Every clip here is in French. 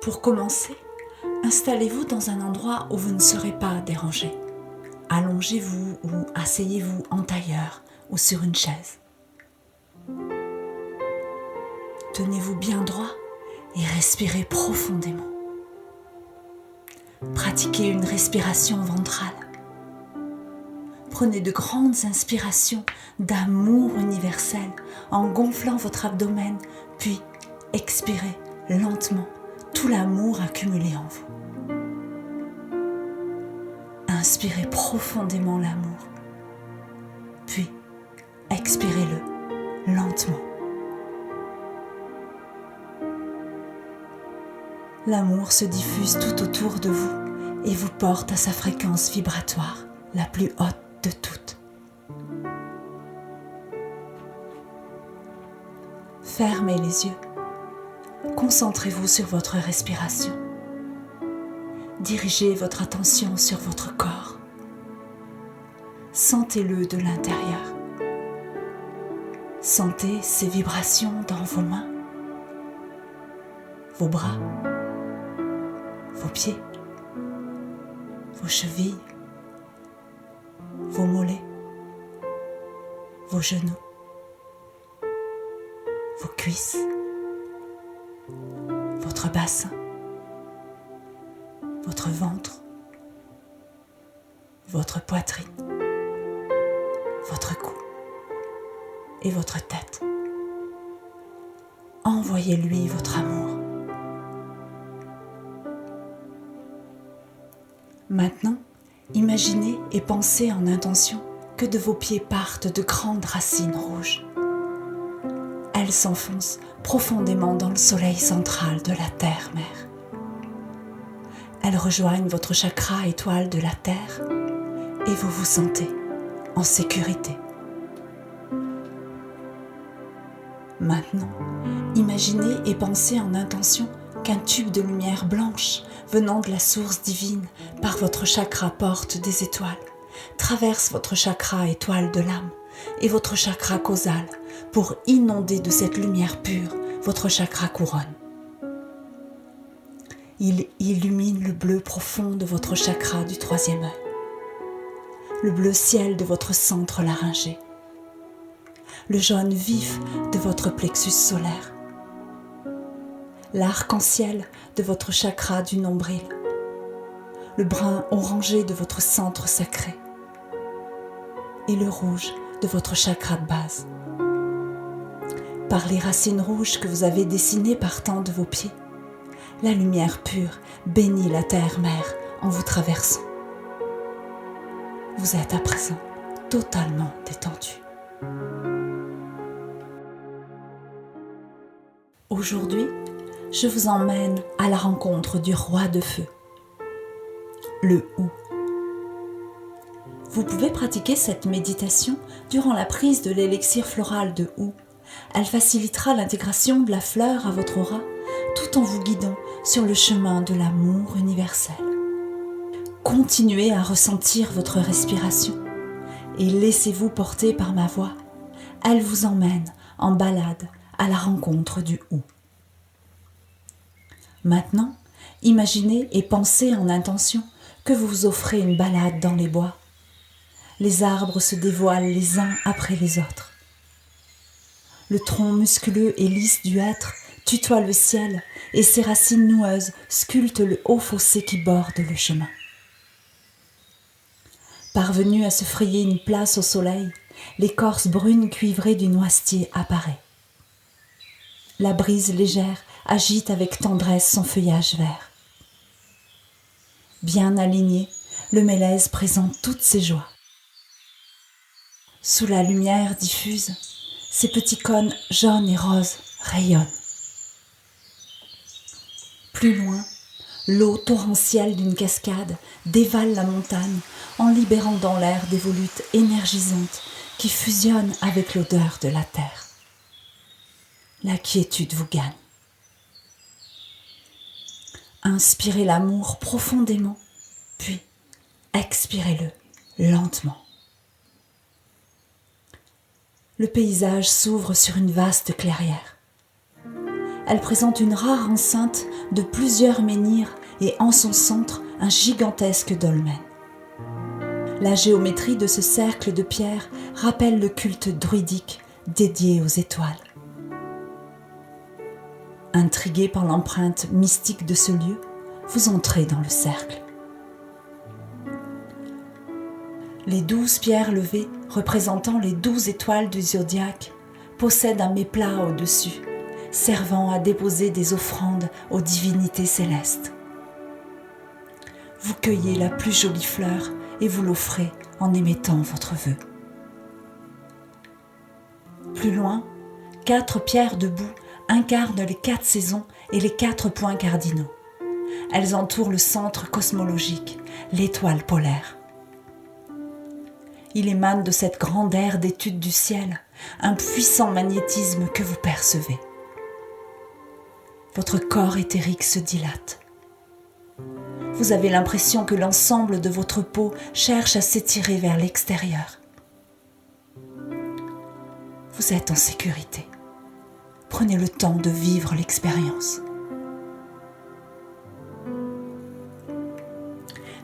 Pour commencer, installez-vous dans un endroit où vous ne serez pas dérangé. Allongez-vous ou asseyez-vous en tailleur ou sur une chaise. Tenez-vous bien droit et respirez profondément. Pratiquez une respiration ventrale. Prenez de grandes inspirations d'amour universel en gonflant votre abdomen, puis expirez lentement tout l'amour accumulé en vous. Inspirez profondément l'amour, puis expirez-le lentement. L'amour se diffuse tout autour de vous et vous porte à sa fréquence vibratoire, la plus haute de toutes. Fermez les yeux. Concentrez-vous sur votre respiration. Dirigez votre attention sur votre corps. Sentez-le de l'intérieur. Sentez ces vibrations dans vos mains, vos bras, vos pieds, vos chevilles, vos mollets, vos genoux, vos cuisses, votre bassin, votre ventre, votre poitrine, votre cou et votre tête. Envoyez-lui votre amour. Maintenant, imaginez et pensez en intention que de vos pieds partent de grandes racines rouges. Elles s'enfoncent profondément dans le soleil central de la Terre-Mère. Elles rejoignent votre chakra étoile de la Terre et vous vous sentez en sécurité. Maintenant, imaginez et pensez en intention qu'un tube de lumière blanche venant de la source divine par votre chakra porte des étoiles, traverse votre chakra étoile de l'âme et votre chakra causal pour inonder de cette lumière pure votre chakra couronne. Il illumine le bleu profond de votre chakra du troisième œil, le bleu ciel de votre centre laryngé, le jaune vif de votre plexus solaire, l'arc-en-ciel de votre chakra du nombril, le brun orangé de votre centre sacré et le rouge de votre chakra de base. Par les racines rouges que vous avez dessinées partant de vos pieds, la lumière pure bénit la Terre-Mère en vous traversant. Vous êtes à présent totalement détendu. Aujourd'hui, je vous emmène à la rencontre du roi de feu, le Hou. Vous pouvez pratiquer cette méditation durant la prise de l'élixir floral de Hou. Elle facilitera l'intégration de la fleur à votre aura tout en vous guidant sur le chemin de l'amour universel. Continuez à ressentir votre respiration et laissez-vous porter par ma voix. Elle vous emmène en balade à la rencontre du Hou. Maintenant, imaginez et pensez en intention que vous vous offrez une balade dans les bois. Les arbres se dévoilent les uns après les autres. Le tronc musculeux et lisse du hêtre tutoie le ciel et ses racines noueuses sculptent le haut fossé qui borde le chemin. Parvenu à se frayer une place au soleil, l'écorce brune cuivrée du noisetier apparaît. La brise légère agite avec tendresse son feuillage vert. Bien aligné, le mélèze présente toutes ses joies. Sous la lumière diffuse, ses petits cônes jaunes et roses rayonnent. Plus loin, l'eau torrentielle d'une cascade dévale la montagne en libérant dans l'air des volutes énergisantes qui fusionnent avec l'odeur de la terre. La quiétude vous gagne. Inspirez l'amour profondément, puis expirez-le lentement. Le paysage s'ouvre sur une vaste clairière. Elle présente une rare enceinte de plusieurs menhirs et en son centre un gigantesque dolmen. La géométrie de ce cercle de pierre rappelle le culte druidique dédié aux étoiles. Intrigué par l'empreinte mystique de ce lieu, vous entrez dans le cercle. Les 12 pierres levées, représentant les 12 étoiles du zodiaque, possèdent un méplat au-dessus, servant à déposer des offrandes aux divinités célestes. Vous cueillez la plus jolie fleur et vous l'offrez en émettant votre vœu. Plus loin, 4 pierres debout incarnent les 4 saisons et les 4 points cardinaux. Elles entourent le centre cosmologique, l'étoile polaire. Il émane de cette grande aire d'étude du ciel un puissant magnétisme que vous percevez. Votre corps éthérique se dilate. Vous avez l'impression que l'ensemble de votre peau cherche à s'étirer vers l'extérieur. Vous êtes en sécurité. Prenez le temps de vivre l'expérience.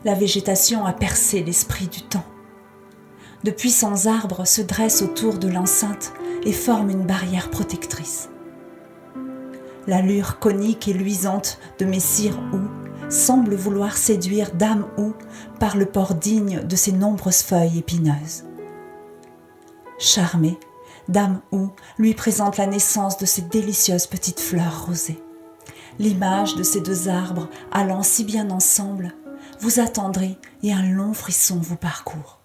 La végétation a percé l'esprit du temps. De puissants arbres se dressent autour de l'enceinte et forment une barrière protectrice. L'allure conique et luisante de Messire Hu semble vouloir séduire Dame Hu par le port digne de ses nombreuses feuilles épineuses. Charmée, Dame Hu lui présente la naissance de ces délicieuses petites fleurs rosées. L'image de ces 2 arbres allant si bien ensemble vous attendrit et un long frisson vous parcourt.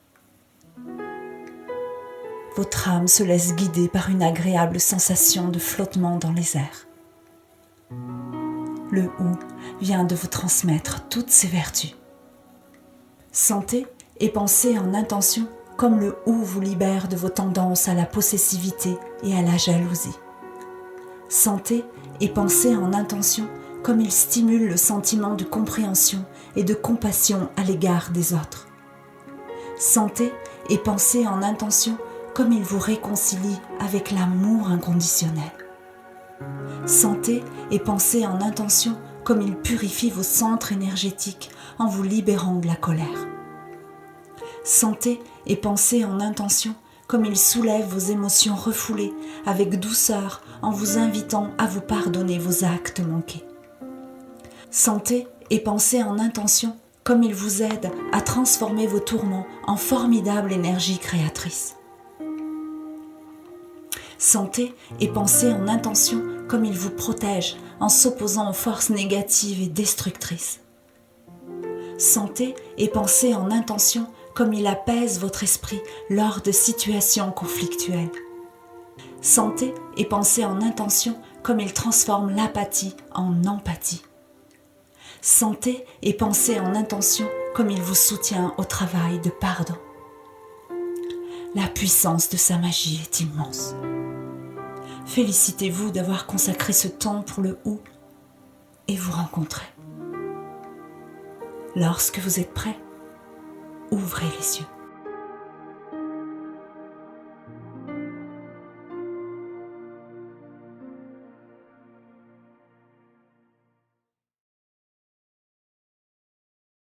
Votre âme se laisse guider par une agréable sensation de flottement dans les airs. Le Hu vient de vous transmettre toutes ses vertus. Sentez et pensez en intention comme le Hu vous libère de vos tendances à la possessivité et à la jalousie. Sentez et pensez en intention comme il stimule le sentiment de compréhension et de compassion à l'égard des autres. Sentez et pensez en intention comme il vous réconcilie avec l'amour inconditionnel. Sentez et pensez en intention comme il purifie vos centres énergétiques en vous libérant de la colère. Sentez et pensez en intention comme il soulève vos émotions refoulées avec douceur en vous invitant à vous pardonner vos actes manqués. Sentez et pensez en intention comme il vous aide à transformer vos tourments en formidable énergie créatrice. Sentez et pensez en intention comme il vous protège en s'opposant aux forces négatives et destructrices. Sentez et pensez en intention comme il apaise votre esprit lors de situations conflictuelles. Sentez et pensez en intention comme il transforme l'apathie en empathie. Sentez et pensez en intention comme il vous soutient au travail de pardon. La puissance de sa magie est immense. Félicitez-vous d'avoir consacré ce temps pour le Hu et vous rencontrez. Lorsque vous êtes prêt, ouvrez les yeux.